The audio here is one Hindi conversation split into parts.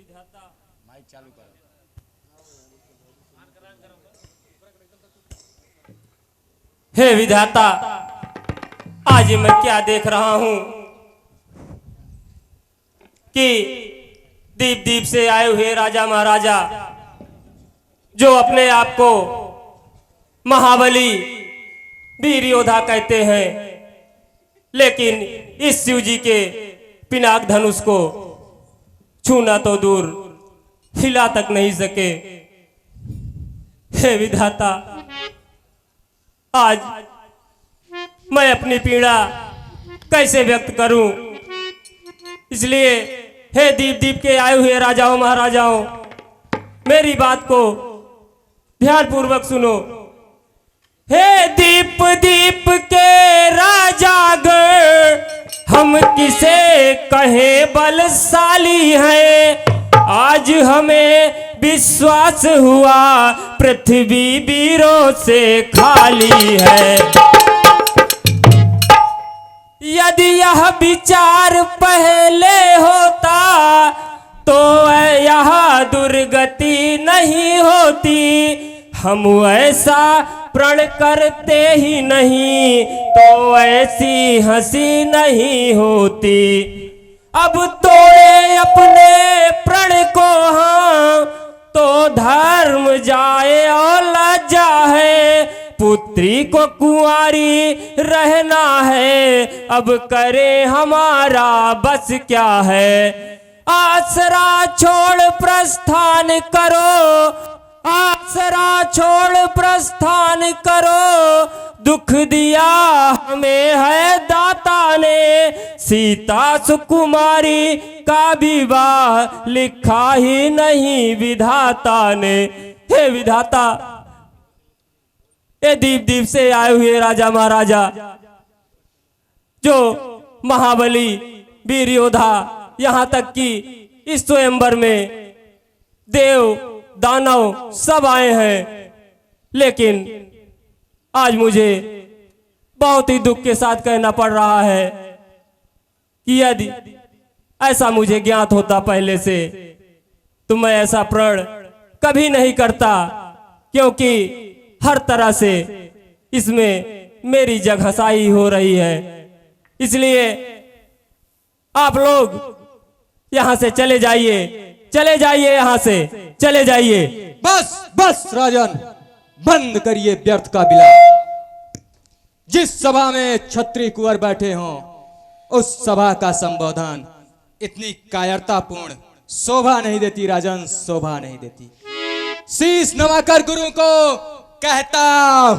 माइक चालू करो। हे विधाता, आज मैं क्या देख रहा हूं कि दीप दीप से आए हुए राजा महाराजा जो अपने आप को महाबली वीर योद्धा कहते हैं, लेकिन इस शिव जी के पिनाक धनुष को छूना तो दूर हिला तक नहीं सके। हे विधाता, आज मैं अपनी पीड़ा कैसे व्यक्त करूं, इसलिए हे दीप दीप के आए हुए राजाओं महाराजाओं, मेरी बात को ध्यान पूर्वक सुनो। हे दीप दीप के राजागण, हम किसे कहें बलशाली हैं, आज हमें विश्वास हुआ पृथ्वी वीरों से खाली है। यदि यह विचार पहले होता तो यह दुर्गति नहीं होती, हम ऐसा प्रण करते ही नहीं तो ऐसी हंसी नहीं होती। अब तोड़े अपने प्रण को हम तो धर्म जाए और लज्जा है, पुत्री को कुंवारी रहना है, अब करे हमारा बस क्या है। आसरा छोड़ प्रस्थान करो, आसरा छोड़ प्रस्थान करो, दुख दिया हमें है दाता ने, सीता सुकुमारी का विवाह लिखा ही नहीं विधाता ने। हे विधाता, ये दीप दीप से आए हुए राजा महाराजा जो महाबली वीर योद्धा, यहाँ तक कि इस स्वयंवर में देव दानव सब आए हैं, लेकिन आज मुझे बहुत ही दुख के साथ कहना पड़ रहा है कि यदि ऐसा मुझे ज्ञात होता पहले से तो मैं ऐसा प्रण कभी नहीं करता, क्योंकि हर तरह से इसमें मेरी जगहसाई हो रही है। इसलिए आप लोग यहां से चले जाइए, चले जाइए, यहां से चले जाइए। बस बस राजन, बंद करिए व्यर्थ का विलाप। जिस सभा में क्षत्रिय कुंवर बैठे हों, उस सभा का संबोधन इतनी कायरतापूर्ण शोभा नहीं देती राजन, शोभा नहीं देती। शीश नवाकर गुरु को कहता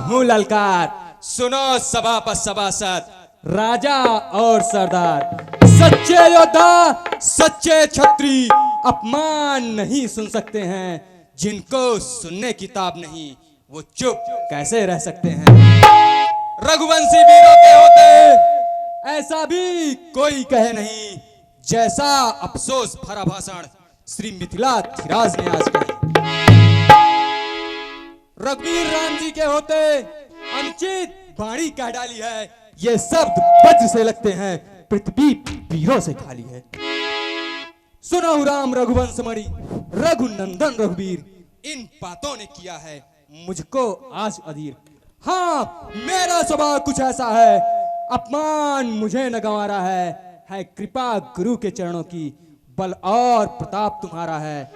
हूं ललकार, सुनो सभा पर सभासद, राजा और सरदार, सच्चे योद्धा सच्चे क्षत्रिय अपमान नहीं सुन सकते हैं, जिनको सुनने की ताब नहीं वो चुप कैसे रह सकते हैं। रघुवंशी वीरों के होते ऐसा भी कोई कहे नहीं, जैसा अफसोस भरा भाषण श्री मिथिलाधिराज ने आज कही। रघुवीर राम जी के होते अनुचित वाणी कह डाली है, ये शब्द वज्र से लगते हैं, पृथ्वी वीरों से खाली है। सुनो राम रघुवंश मणि रघुनंदन रघुवीर, इन बातों ने किया है मुझको आज अधीर। हाँ, मेरा स्वभाव कुछ ऐसा है, अपमान मुझे न गंवारा है कृपा गुरु के चरणों की, बल और प्रताप तुम्हारा है।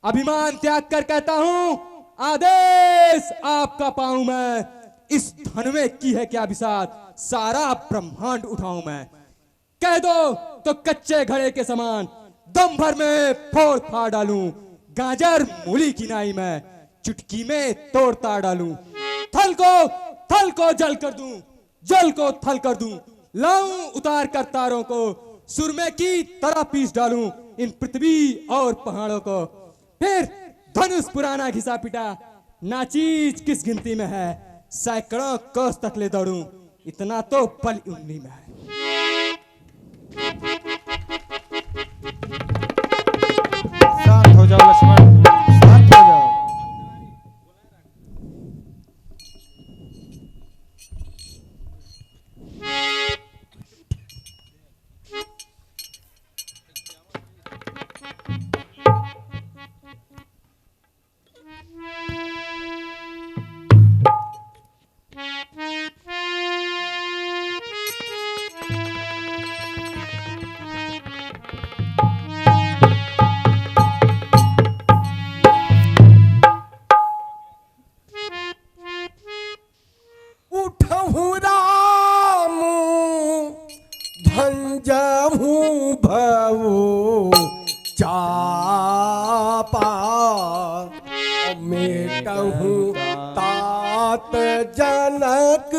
अभिमान त्याग कर कहता हूं, आदेश आपका पाऊं मैं, इस धन में की है क्या विसात, सारा ब्रह्मांड उठाऊं मैं। कह दो तो कच्चे घड़े के समान दम भर में फोड़ फाड़ डालूं, गाजर मूली की नाई में चुटकी में तोड़ता डालूं। थल को जल कर दूं, जल को थल कर दूं, लाऊं उतार कर तारों को, सुरमे की तरह पीस डालूं इन पृथ्वी और पहाड़ों को। फिर धनुष पुराना घिसा पिटा, नाचीज किस गिनती में है, सैकड़ों कोस तक ले दौड़ूं, इतना तो बल उंगली में है। शांत हो जाओ लक्ष्मण, शांत हो जाओ। भवो चापा मेटहु तात जनक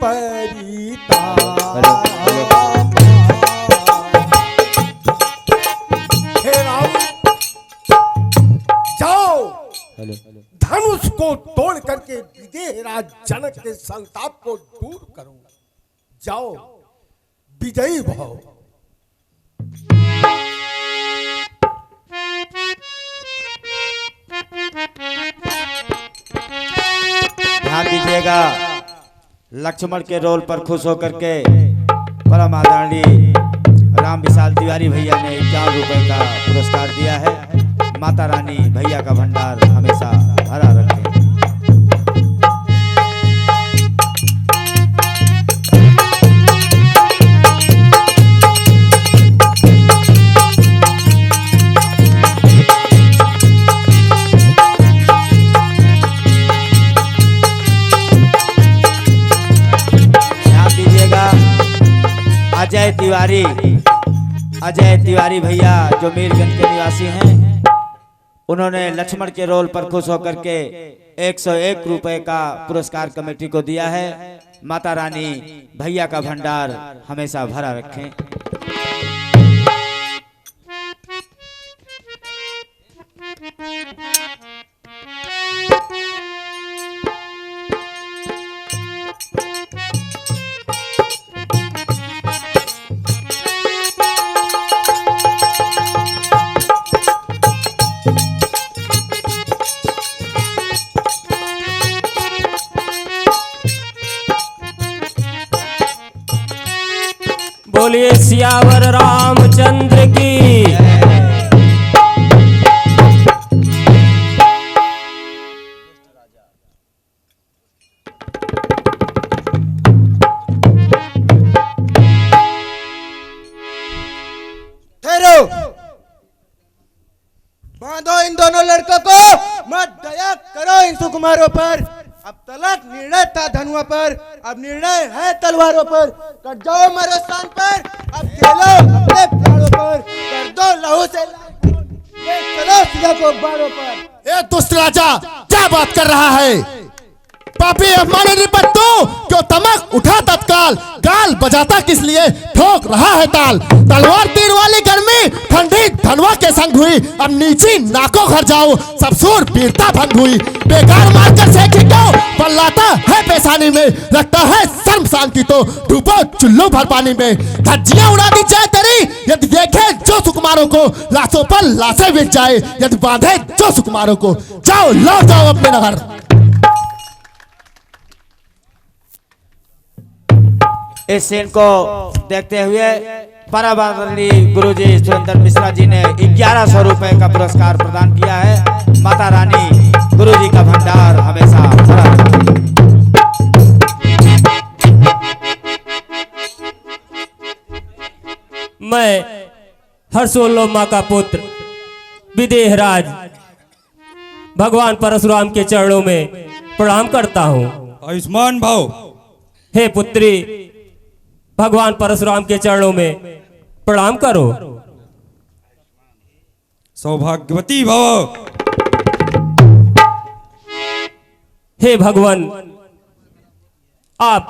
परिता हे राम जाओ धनुष को तोड़ करके विदेह राज जनक के संताप को दूर करो। जाओ विजयी भव। ध्यान दीजिएगा, लक्ष्मण के रोल पर खुश होकर के परम आदरणीय राम विशाल तिवारी भैया ने 51 रुपए का पुरस्कार दिया है। माता रानी भैया का भंडार हमेशा भरा रखे। ध्यान दीजिएगा, अजय तिवारी भैया जो मीरगंज के निवासी हैं, उन्होंने लक्ष्मण के रोल पर खुश होकर के 101 रुपए का पुरस्कार कमेटी को दिया है। माता रानी भैया का भंडार हमेशा भरा रखें। बोलिए सियावर रामचंद्र की। ठहरो, बांधो इन दोनों लड़कों को, मत दया करो इन सुकुमारों पर। अब तलक निर्णय था धनुआ पर, अब निर्णय है तलवारों पर। कट जाओ मारो स्थान पर, अब खेलो अपने प्राणों पर। कर दो लहू से ले चलो सीधा को बाड़ों पर। ए दुष्ट राजा, क्या बात कर रहा है? पापी हमारे निपट दो, क्यों तमक उठा तत्काल। गाल बजाता किस लिए, ठोक रहा है ताल। तलवार तीर वाली गर्मी ठंडी धनवा के संग हुई। अब नीची नाकों घर जाओ, सब सूर वीरता भंग हुई। बेकार मारकर सेठी क्यों, बल्लाता है पेशानी में। रखता है शर्म शांति तो डूबो चुल्लू भर पानी में। धज्जियां उड़ा दी जाए तेरी, यदि देखे जो सुकुमारों को। लाशों पर लाशें बिछ जाए, यदि बांधे जो सुकुमारों को। जाओ लौट जाओ अपने नगर। इस सीन को देखते हुए परम आदरणीय गुरुजी सुरेंद्र मिश्रा जी ने 1100 रुपए का पुरस्कार प्रदान किया है। माता रानी गुरुजी का भंडार हमेशा भरा रहे। मैं हर्षोल्लोमा का पुत्र विदेहराज भगवान परशुराम के चरणों में प्रणाम करता हूँ। आयुष्मान भाव। हे पुत्री, भगवान परशुराम के चरणों में प्रणाम करो। सौभाग्यवती भव। हे भगवान, आप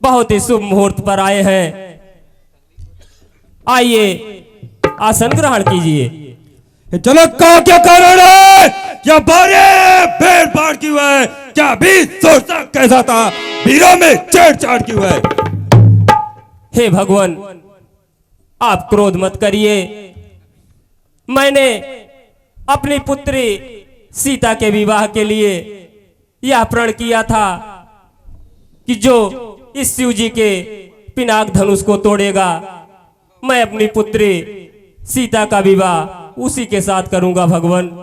बहुत ही शुभ मुहूर्त पर आए हैं। आइए आसन ग्रहण कीजिए। चलो का क्या कारण है, या बारे भेड़ फाड़ क्यों है? क्या भी सोचता कैसा था, वीरों में छेड़छाड़ क्यों है? हे भगवान, आप क्रोध मत करिए। मैंने अपनी पुत्री सीता के विवाह के लिए यह प्रण किया था कि जो इस शिव जी के पिनाक धनुष को तोड़ेगा, मैं अपनी पुत्री सीता का विवाह उसी के साथ करूंगा। भगवान,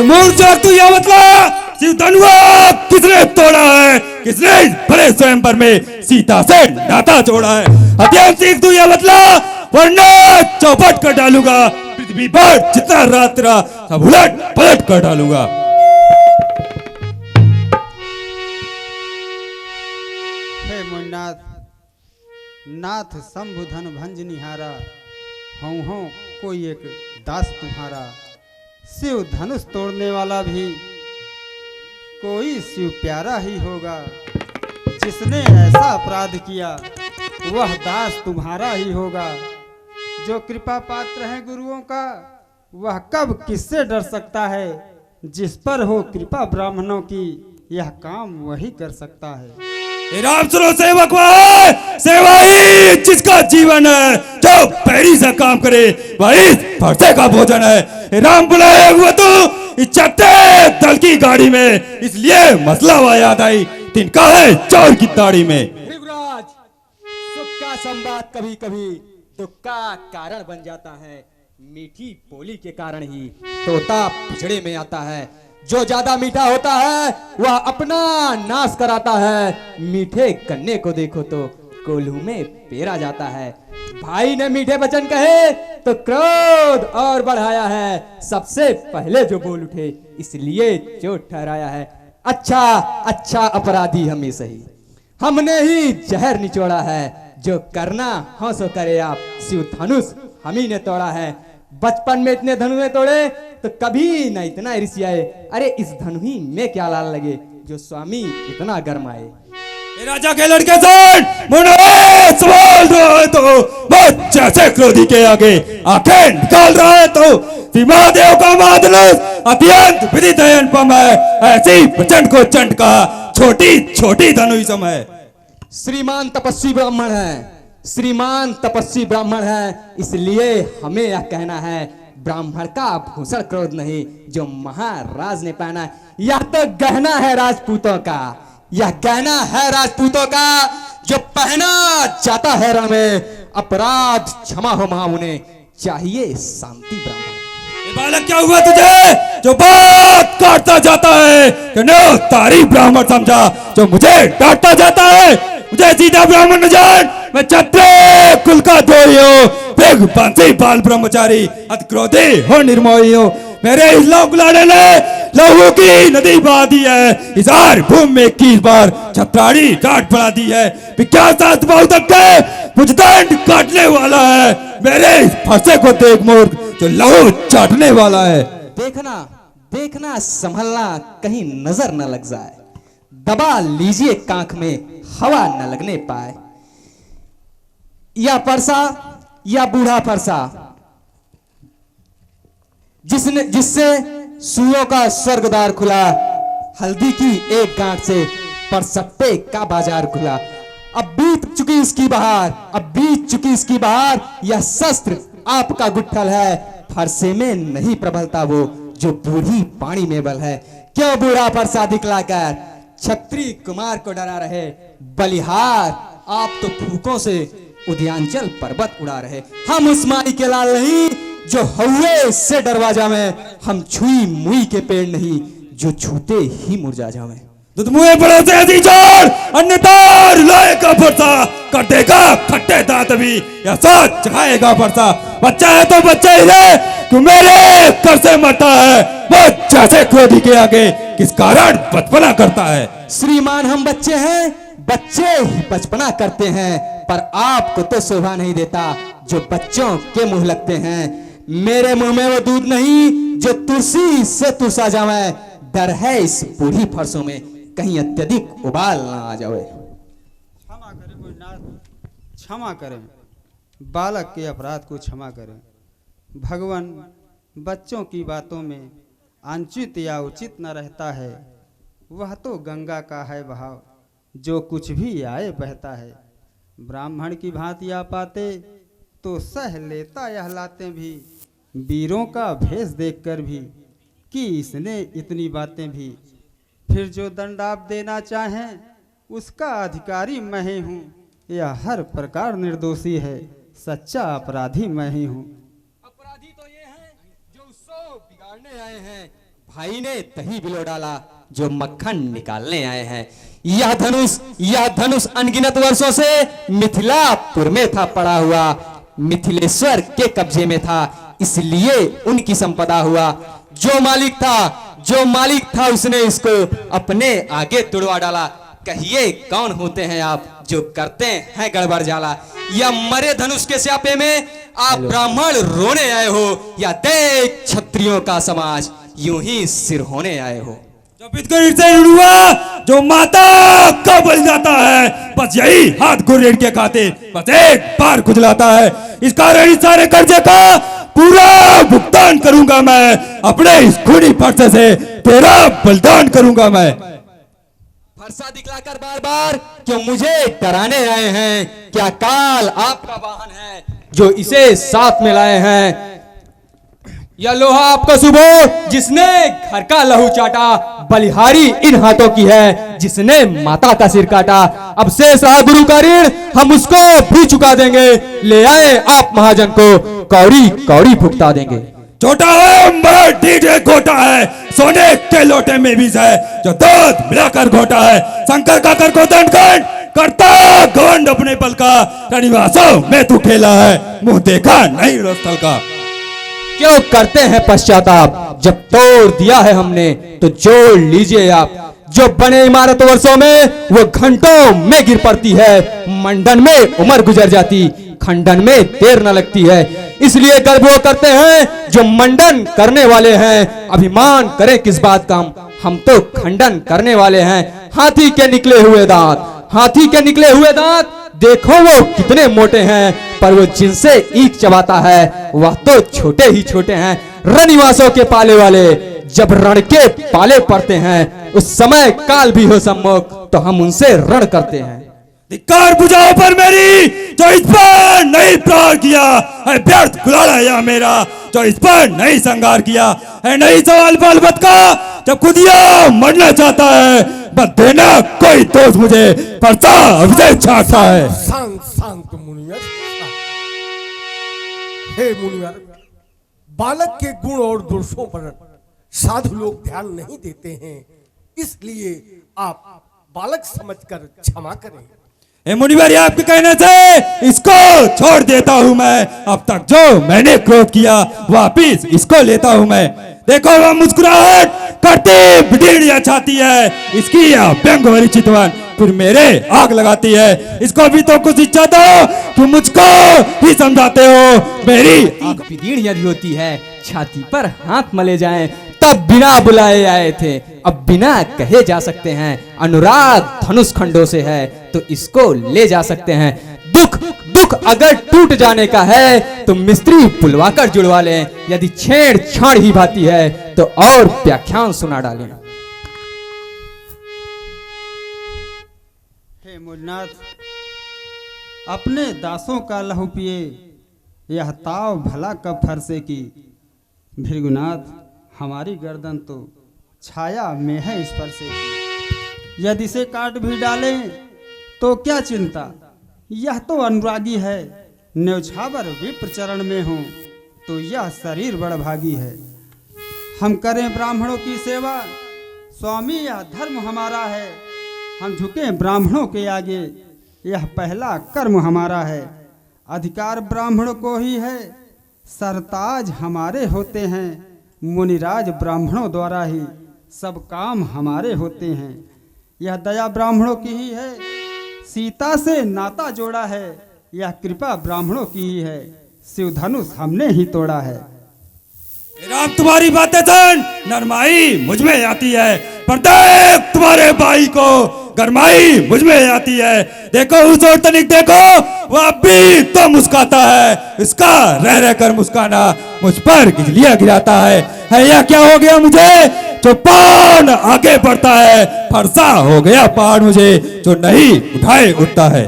मूर्छा तू यह बतला, शिव धनुआ किसने तोड़ा है? किसने बड़े स्वयंवर में सीता से नाता जोड़ा है? हथियार सीख तू यह बतला, वरना चौपट कर डालूंगा पृथ्वी पर जितना रात रहा सब उलट पलट कर डालूंगा। हे मुन्नाथ, नाथ शंभुधन भंज निहारा, हूँ कोई एक दास तुम्हारा। शिव धनुष तोड़ने वाला भी कोई शिव प्यारा ही होगा। जिसने ऐसा अपराध किया वह दास तुम्हारा ही होगा। जो कृपा पात्र है गुरुओं का वह कब किससे डर सकता है। जिस पर हो कृपा ब्राह्मणों की यह काम वही कर सकता है। राम सुनो सेवक है, सेवा ही जिसका जीवन है। जो पैरी से काम करे वही फरसे का भोजन है। राम बुलाए हुआ तो चलते दल की गाड़ी में, इसलिए मसला हुआ याद आई तिनका है चौर की दाढ़ी में। भृगुराज, सुख का संवाद कभी कभी दुख का कारण बन जाता है। मीठी बोली के कारण ही तोता पिछड़े में आता है। जो ज्यादा मीठा होता है वह अपना नाश कराता है। मीठे गन्ने को देखो तो कोल्हू में पेरा जाता है। भाई ने मीठे वचन कहे तो क्रोध और बढ़ाया है। सबसे पहले जो बोल उठे इसलिए चोट ठहराया है। अच्छा अच्छा अपराधी हमें सही, हमने ही जहर निचोड़ा है। जो करना हो सो करे आप, शिव धनुष हम ही ने तोड़ा है। बचपन में इतने धनुष तोड़े तो कभी न इतना ऋषियाए। अरे इस धनुही में क्या लाल लगे जो स्वामी इतना गरमाए। राजा के लड़के सवाल रहा है तो बच्चा से क्रोधी के आगे आंखें निकाल रहा है तो महादेव का माधनुष अत्यंत विधि दयन पम है। ऐसी प्रचंड को चंड का छोटी छोटी धनुष समय। श्रीमान तपस्वी ब्राह्मण है, श्रीमान तपस्वी ब्राह्मण है, इसलिए हमें यह कहना है ब्राह्मण का भूषण क्रोध नहीं जो महाराज ने पहना है। यह तो गहना है राजपूतों का, यह गहना है राजपूतों का जो पहना जाता है रण में। अपराध क्षमा हो महामुने, चाहिए शांति ब्राह्मण। बालक क्या हुआ तुझे जो बात काटता जाता है? तारीफ ब्राह्मण समझा जो मुझे डांटता जाता है। मुझे सीधा ब्राह्मण न जान, मैं क्षत्रिय कुल का द्रोही हूँ। बंसी बाल ब्रह्मचारी अति क्रोधी हो निर्मोही हो। मेरे इस लौ गुलाने ने लहू की नदी बहा दी है। इस आर भूमि में 21 बार छत्राड़ी डांट बढ़ा दी है। विख्यात शास्त्र बहुत तक मुझ दंड काटने वाला है। मेरे इस फरसे को देख मूर्ख जो लहू चाटने वाला है। देखना देखना संभलना कहीं नजर न लग जाए। दबा लीजिए कांख में हवा न लगने पाए। या परसा या बूढ़ा फरसा जिससे सुयों का स्वर्गद्वार खुला। हल्दी की एक गांठ से परसप्पे का बाजार खुला। अब बीत चुकी इसकी बहार, अब बीत चुकी इसकी बहार। यह शस्त्र आपका गुट्ठल है, फरसे में नहीं प्रबलता वो जो बूढ़ी पानी में बल है। क्यों बूढ़ा फरसा दिखलाकर क्षत्रिय कुमार को डरा रहे। बलिहार आप तो फूकों से उद्यांचल पर्वत उड़ा रहे। हम उस माई के लाल नहीं जो हवे से दरवाजा में। हम छुई मुई के पेड़ नहीं जो छूते ही मुरझा जावे। दूध मुँह पड़े से ऐसी जोर अन्नदार लाएगा फरसा कर देगा खट्टे दांत भी या साथ चखाएगा फरसा। बच्चा है तो बच्चा ही रहे तू मेरे कर से मरता है। बच्चा से क्रोधी के आगे किस कारण बचपना करता है। श्रीमान हम बच्चे हैं, बच्चे ही बचपना करते हैं। पर आपको तो शोभा नहीं देता जो बच्चों के मुंह लगते हैं। मेरे मुंह में वो दूध नहीं जो तुलसी से तुसा जावे। डर है इस बूढ़ी फरसों में कहीं अत्यधिक उबाल ना आ जाए। क्षमा करें मुन्नाथ, क्षमा करें। बालक के अपराध को क्षमा करें। भगवान बच्चों की बातों में अनुचित या उचित न रहता है। वह तो गंगा का है बहाव जो कुछ भी आए बहता है। ब्राह्मण की भांति आ पाते तो सह लेता यह लाते भी। वीरों का भेष देखकर भी कि इसने इतनी बातें भी। फिर जो दंड आप देना चाहें उसका अधिकारी मैं ही हूँ। यह हर प्रकार निर्दोषी है, सच्चा अपराधी मैं ही हूँ। अपराधी तो ये हैं जो उसको बिगाड़ने आए हैं। भाई ने दही बिलो डाला जो मक्खन निकालने आए हैं। यह धनुष अनगिनत वर्षों से मिथिलापुर में था पड़ा हुआ, मिथिलेश्वर के कब्जे में था, इसलिए उनकी संपदा हुआ। जो मालिक था उसने इसको अपने आगे तुड़वा डाला। कहिए कौन होते हैं आप जो करते हैं गड़बड़ जाला? या मरे धनुष के स्यापे में आप ब्राह्मण रोने आए हो, या देख क्षत्रियों का समाज यूं ही सिर होने आए हो? जो पितकर से हुआ, जो माता का बल जाता है, बस यही हाथ गुर्रेड़ के खाते बस एक बार खुजलाता है। इस कारण इस सारे कर्जे का पूरा भुगतान करूंगा मैं, अपने इस खूनी फरसे से तेरा बलिदान करूंगा मैं। फरसा दिखलाकर बार बार क्यों मुझे डराने आए हैं? क्या काल आपका वाहन है जो इसे साथ में लाए हैं? या लोहा आपका सुबह जिसने घर का लहू चाटा, बलिहारी इन हाथों की है जिसने माता का सिर काटा। अब शेष रहा गुरु का ऋण, हम उसको भी चुका देंगे। ले आए आप महाजन को, कौड़ी कौड़ी भुगता देंगे। छोटा है बड़ा डीजे घोटा है, सोने के लोटे में बीज है जो दूध मिलाकर घोटा है। शंकर का कर को दंड करता गवंड अपने पल का, रनिवासों में तू खेला है, मुंह देखा नहीं रस्तल का। क्यों करते हैं पश्चाताप? जब तोड़ दिया है हमने तो जोड़ लीजिए आप। जो बने इमारत वर्षों में वो घंटों में गिर पड़ती है, मंडन में उम्र गुजर जाती, खंडन में देर न लगती है। इसलिए गर्व वो करते हैं जो मंडन करने वाले हैं। अभिमान करें किस बात का, हम तो खंडन करने वाले हैं। हाथी के निकले हुए दांत देखो वो कितने मोटे हैं, पर वो जिनसे ईख चबाता है वह तो छोटे ही छोटे हैं। रनिवासों के पाले वाले जब रण के पाले पड़ते हैं, उस समय काल भी हो सम्मुख तो हम उनसे रण करते हैं। धिक्कार बुझाओ पर मेरी जो इस पर नहीं प्रहार किया है, व्यर्थ गुलाला या मेरा जो इस पर नहीं संगार किया है। नहीं सवाल बालबत का जब खुद यह मरना चाहता है, बस देना कोई दोष मुझे परसा अभिषेक चाहता है। शांत मुनिवर, हे मुनिवर, बालक के गुण और दोषों पर साधु लोग ध्यान नहीं देते हैं, इसलिए आप बालक समझकर क्षमा करें। मुनिवर आपके कहने से इसको छोड़ देता हूँ मैं। अब तक जो मैंने क्रोध किया वापिस इसको लेता हूँ मैं। देखो वह मुस्कुराहट करती बिड़िया छाती है, इसकी यह व्यंग भरी चितवन फिर मेरे आग लगाती है। इसको भी तो कुछ इच्छा दो, तुम मुझको ही समझाते हो। मेरी आग बिदीड़ यदि होती है, छाती पर हाथ मले जाएं, तब बिना बुलाए आए थे, अब बिना कहे जा सकते हैं। अनुराग धनुष खंडों से है तो इसको ले जा सकते हैं। दुख अगर टूट जाने का है तो मिस्त्री बुलवाकर जुड़वा लें। यदि छेड़छाड़ ही भाती है तो और व्याख्यान सुना डालें। हे मूलनाथ, अपने दासों का लहू पिए, यह ताव भला कब फरसे की। भृगुनाथ, हमारी गर्दन तो छाया में है इस पर से की। यदि इसे काट भी डालें तो क्या चिंता, यह तो अनुरागी है। न्यौछावर विप्र चरण में हूँ तो यह शरीर बड़ भागी है। हम करें ब्राह्मणों की सेवा, स्वामी यह धर्म हमारा है। हम झुके ब्राह्मणों के आगे, यह पहला कर्म हमारा है। अधिकार ब्राह्मणों को ही है, सरताज हमारे होते हैं। मुनिराज ब्राह्मणों द्वारा ही सब काम हमारे होते हैं। यह दया ब्राह्मणों की ही है, सीता से नाता जोड़ा है। यह कृपा ब्राह्मणों की ही है, शिव धनुष हमने ही तोड़ा है। राम तुम्हारी बातें सुन, नरमाई मुझ में आती है, पर देख तुम्हारे भाई को गरमाई मुझ में आती है। देखो उस ओर तनिक देखो, वह भी तो मुस्काता है, इसका रह रह कर मुस्काना मुझ पर गिजलियां गिराता है। यह क्या हो गया मुझे जो पान आगे बढ़ता है, फरसा हो गया पहाड़ मुझे जो नहीं उठाए उठता है।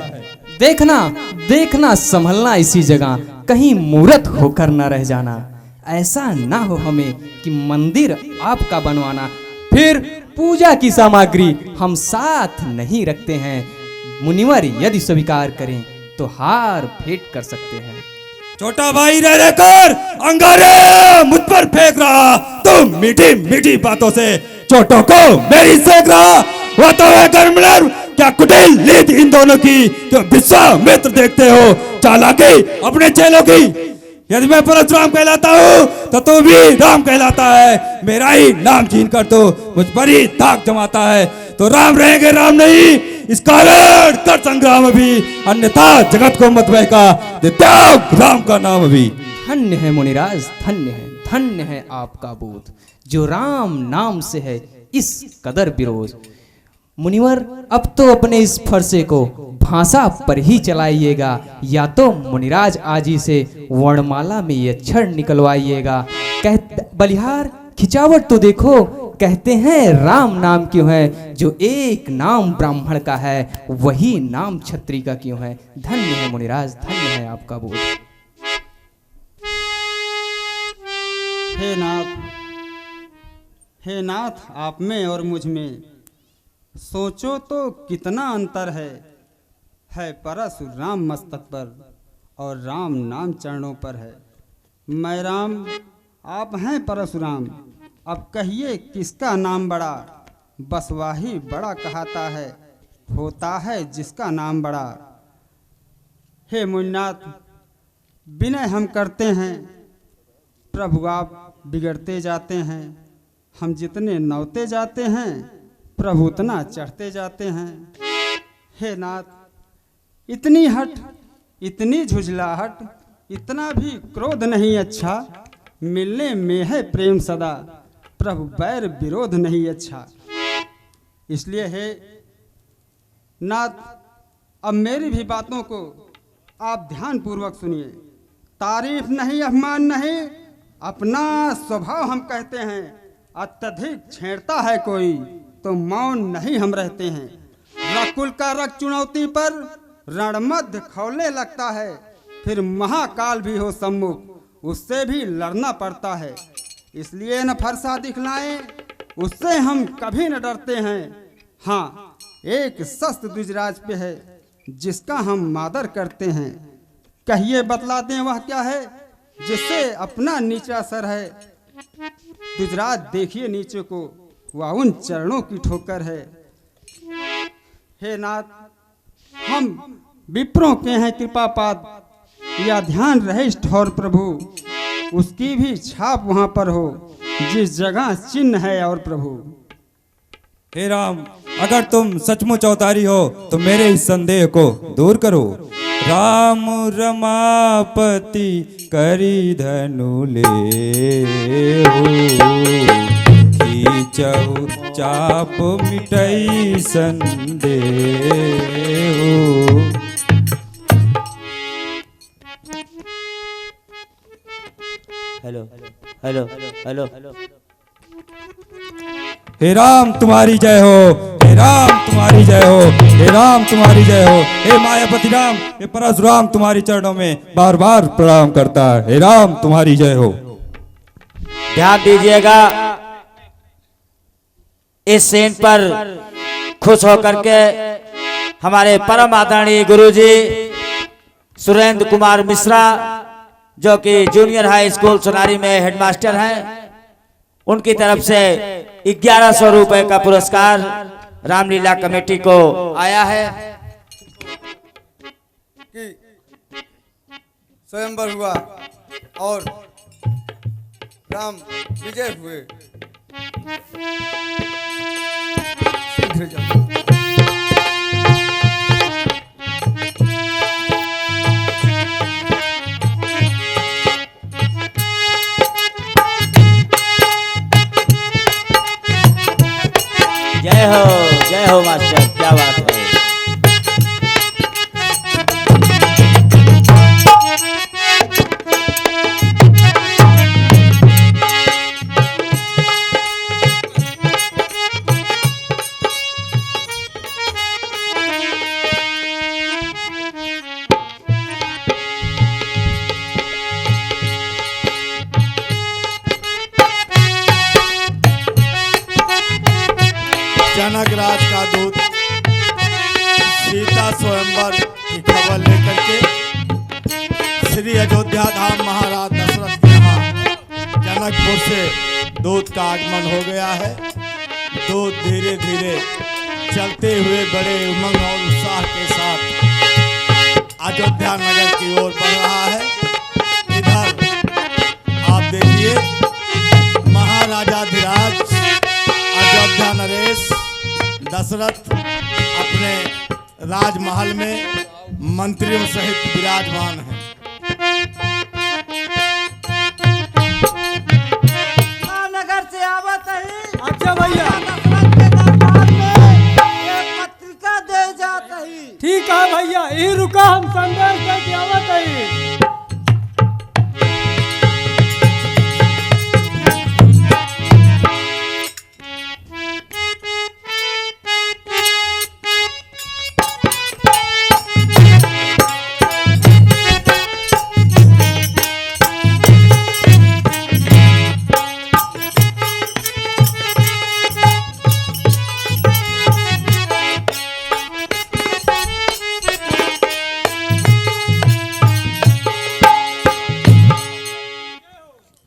देखना संभलना इसी जगह, कहीं मूर्त होकर न रह जाना। ऐसा ना हो हमें कि मंदिर आपका बनवाना, फिर पूजा की सामग्री हम साथ नहीं रखते हैं। मुनिवर यदि स्वीकार करें तो हार भेंट कर सकते हैं। छोटा भाई रह रहकर अंगारे मुझ पर फेंक रहा, तुम मीठी मीठी बातों से छोटों को मेरी सेक रहा। वो तो है कर्मनर, क्या कुटिल लीद इन दोनों की, जो विश्वामित्र देखते हो चालाकी अपने चेलों की। यदि मैं परशुराम कहलाता हूँ तो तू भी राम कहलाता है। मेरा ही नाम छीन कर तो मुझ पर ही दाग जमाता है, तो राम रहेंगे राम नहीं, इस कारण कर संग्राम भी, अन्यथा जगत को मत बहका, दे त्याग राम का नाम भी। धन्य है मुनिराज, धन्य है आपका बोध, जो राम नाम से है इस कदर विरोध। मुनिवर अब तो अपने इस फरसे को भाषा पर ही चलाइएगा, या तो मुनिराज आज ही से वर्णमाला में ये अक्षर निकलवाइएगा। बलिहार खिंचावट तो देखो, कहते हैं राम नाम क्यों है, जो एक नाम ब्राह्मण का है वही नाम क्षत्रिय का क्यों है। धन्य है मुनिराज, धन्य है आपका बोध। हे नाथ, आप में और मुझ में सोचो तो कितना अंतर है परशुराम मस्तक पर और राम नाम चरणों पर है। मैं राम, आप हैं परशुराम, अब कहिए किसका नाम बड़ा, बस वही बड़ा कहता है, होता है जिसका नाम बड़ा। हे मुन्नाथ, विनय हम करते हैं, प्रभु आप बिगड़ते जाते हैं, हम जितने नौते जाते हैं प्रभु उतना चढ़ते जाते हैं। हे नाथ, इतनी हट, इतनी झुझलाहट, इतना भी क्रोध नहीं अच्छा, मिलने में है प्रेम सदा, प्रभु बैर विरोध नहीं अच्छा। इसलिए हे नाथ, अब मेरी भी बातों को आप ध्यान पूर्वक सुनिए। तारीफ नहीं, अपमान नहीं, अपना स्वभाव हम कहते हैं। अत्यधिक छेड़ता है कोई तो मौन नहीं हम रहते हैं। रकुल का रक चुनौती पर रणमध्य खौलने लगता है, फिर महाकाल भी हो सम्मुख उससे भी लड़ना पड़ता है। इसलिए न फरसा दिखलाएं, उससे हम कभी न डरते हैं। हाँ, एक शस्त्र द्विजराज पे है जिसका हम मादर करते हैं। कहिए बतला दें वह क्या है, जिससे अपना नीचा सर है। द्विजराज देखिए नीचे को, वह उन चरणों की ठोकर है। हे नाथ, हम विप्रों के हैं कृपापाद, या ध्यान रहे ठौर प्रभु, उसकी भी छाप वहां पर हो जिस जगह चिन्ह है और प्रभु। हे राम, अगर तुम सचमुच अवतारी हो तो मेरे इस संदेह को दूर करो। राम रमापति करी धनु ले खींचहु चाप मिटई संदेह। Hello hello hello hello. हे राम तुम्हारी जय हो, हे राम तुम्हारी जय हो, हे राम तुम्हारी जय हो। हे मायापति राम, हे परशुराम तुम्हारी चरणों में बार बार प्रणाम करता है। हे राम तुम्हारी जय हो। ध्यान दीजिएगा, इस सीन पर खुश होकर के हमारे परम आदरणीय गुरुजी सुरेंद्र कुमार मिश्रा, जो कि जूनियर हाई स्कूल सोनारी में हेडमास्टर हैं, उनकी तरफ से 1100 रुपए का पुरस्कार रामलीला कमेटी को आया है। कि स्वयंवर हुआ और राम विजय हुए। शीघ्र जाओ। जय हो मास्टर, क्या बात है। जनक राज का दूत अयोध्या धाम महाराज दशरथ के यहाँ जनकपुर से दूत का आगमन हो गया है। दूत धीरे धीरे चलते हुए बड़े उमंग और उत्साह के साथ अयोध्या नगर की ओर बढ़ रहा है। इधर आप देखिए महाराजाधिराज अयोध्या नरेश दशरथ अपने राजमहल में मंत्रियों सहित विराजमान हैं। नगर से आवत है। अच्छा भैया, दशरथ के दरबार में एक पत्रिका दे जात है। ठीक है भैया, यही रुका, हम संदेश दे के आवत है।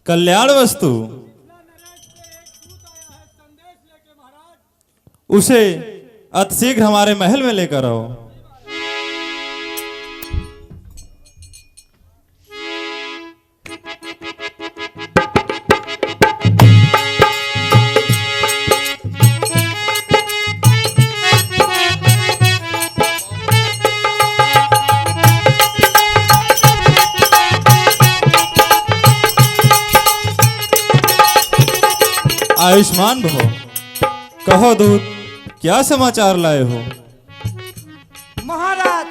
कल्याण वस्तु उसे अतिशीघ्र हमारे महल में लेकर आओ। आयुष्मान भव। कहो दूत, क्या समाचार लाए हो? महाराज,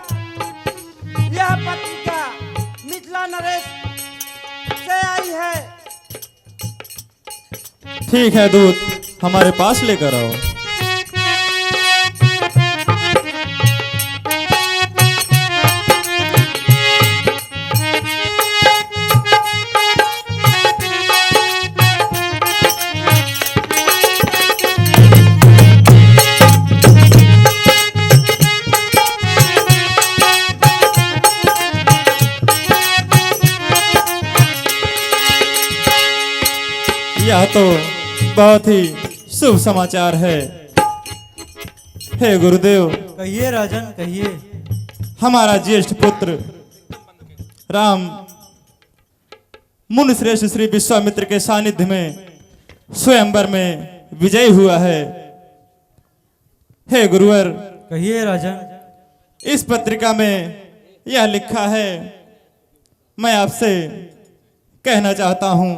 यह पत्रिका मिथिला नरेश से आई है। ठीक है दूत, हमारे पास लेकर आओ। यह तो बहुत ही शुभ समाचार है। हे गुरुदेव, कहिए राजन, कहिए। हमारा ज्येष्ठ पुत्र राम मुनि श्रेष्ठ श्री विश्वामित्र के सानिध्य में स्वयंवर में विजयी हुआ है। हे गुरुवर, कहिए राजन। इस पत्रिका में यह लिखा है, मैं आपसे कहना चाहता हूं।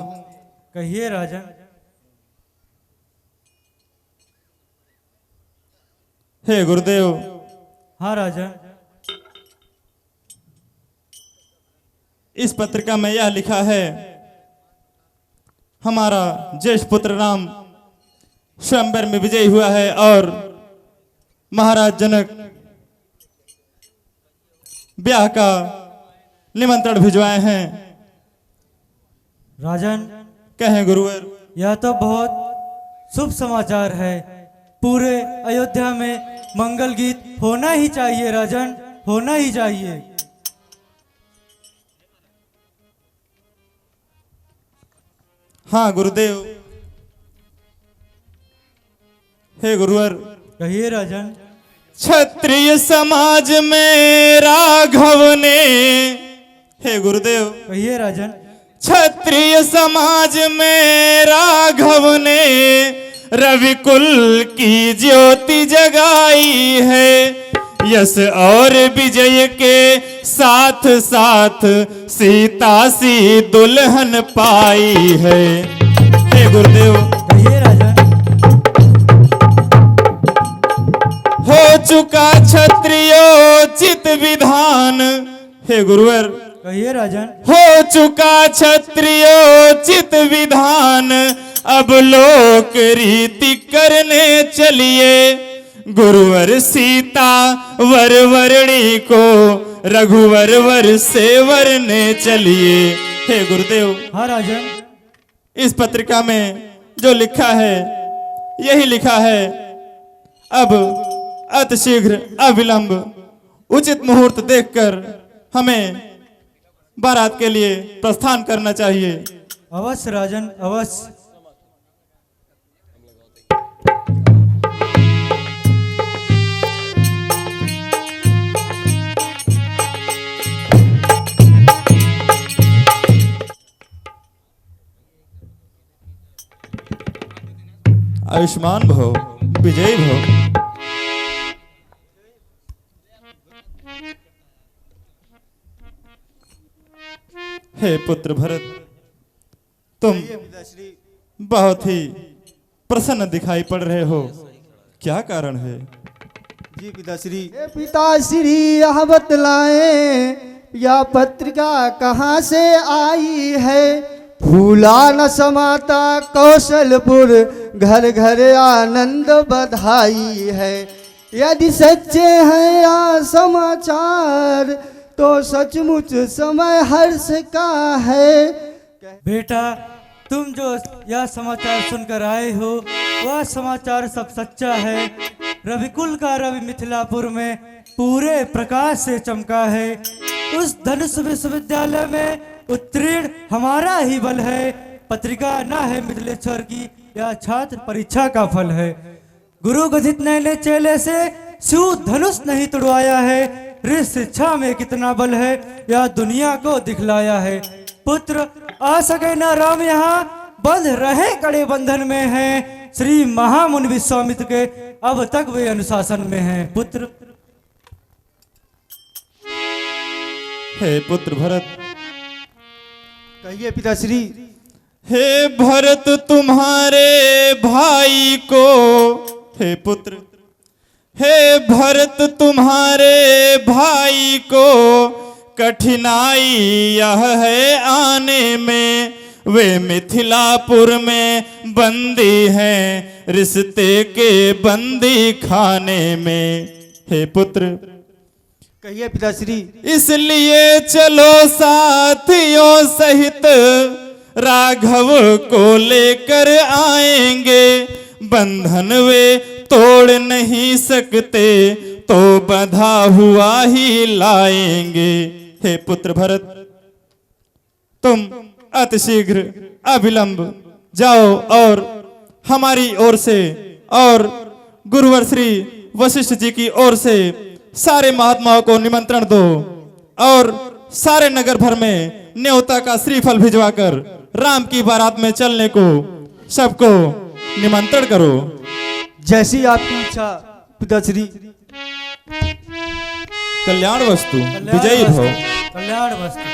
कहिए राजन। हे गुरुदेव। हाँ राजन। इस पत्रिका में यह लिखा है, हमारा ज्येष्ठ पुत्र राम स्वयंवर में विजयी हुआ है और महाराज जनक ब्याह का निमंत्रण भिजवाए हैं। राजन, कहें गुरुवर। यह तो बहुत शुभ समाचार है। पूरे अयोध्या में मंगल गीत होना ही चाहिए राजन, होना ही चाहिए। हाँ गुरुदेव। हे गुरुवर। कहिए राजन। क्षत्रिय समाज में राघव ने, हे गुरुदेव। कहिए राजन। क्षत्रिय समाज में राघव ने रविकुल की ज्योति जगाई है। यश और विजय के साथ साथ सीता सी दुल्हन पाई है। हे गुरुदेव। कहिए राजन। हो चुका क्षत्रियोचित विधान। हे गुरुवर। कहिए राजन। हो चुका क्षत्रियोचित विधान, अब लोक रीति करने चलिए। गुरुवर सीता वर वरणी को रघुवर वर से वरने चलिए। हे गुरुदेव। हाँ राजन। इस पत्रिका में जो लिखा है यही लिखा है। अब अतिशीघ्र अविलंब उचित मुहूर्त देखकर हमें बारात के लिए प्रस्थान करना चाहिए। अवश्य राजन, अवश्य। आयुष्मान भव, विजयी भव। हे पुत्र भरत, तुम बहुत ही प्रसन्न दिखाई पड़ रहे हो, क्या कारण है? जी पिताश्री। पिताश्री यह बतलाएं यह पत्रिका कहाँ से आई है? फूला न समाता कौशलपुर, घर घर आनंद बधाई है। यदि सच्चे हैं यह समाचार तो सचमुच समय हर्ष का है। बेटा, तुम जो यह समाचार सुनकर आए हो वह समाचार सब सच्चा है। रविकुल का रवि मिथिलापुर में पूरे प्रकाश से चमका है। उस धनुष विश्वविद्यालय में उत्तीर्ण हमारा ही बल है। पत्रिका न है मिथिलेश्वर की, यह छात्र परीक्षा का फल है। गुरु गधित ने चेले से शिव धनुष नहीं तुड़वाया है। ऋषि शिक्षा में कितना बल है यह दुनिया को दिखलाया है। पुत्र आ सके न राम यहाँ, बंध रहे कड़े बंधन में हैं। श्री महामुनि विश्वामित्र के अब तक वे अनुशासन में हैं। पुत्र, हे पुत्र भरत। कहिए पिताश्री। हे भरत, तुम्हारे भाई को, हे पुत्र, हे भरत, तुम्हारे भाई को कठिनाई यह है आने में। वे मिथिलापुर में बंदी हैं, रिश्ते के बंदी खाने में। हे पुत्र, कहिए पिताश्री। इसलिए चलो साथियों सहित राघव को लेकर आएंगे। बंधन वे तोड़ नहीं सकते तो बंधा हुआ ही लाएंगे। हे पुत्र भरत, तुम अतिशीघ्र अविलंब जाओ और हमारी ओर से और गुरुवर श्री वशिष्ठ जी की ओर से सारे महात्माओं को निमंत्रण दो और सारे नगर भर में न्योता का श्रीफल भिजवाकर राम की बारात में चलने को सबको निमंत्रण करो। जैसी आपकी इच्छा पिताश्री। कल्याण वस्तु, विजयी भव। कल्याण वस्तु।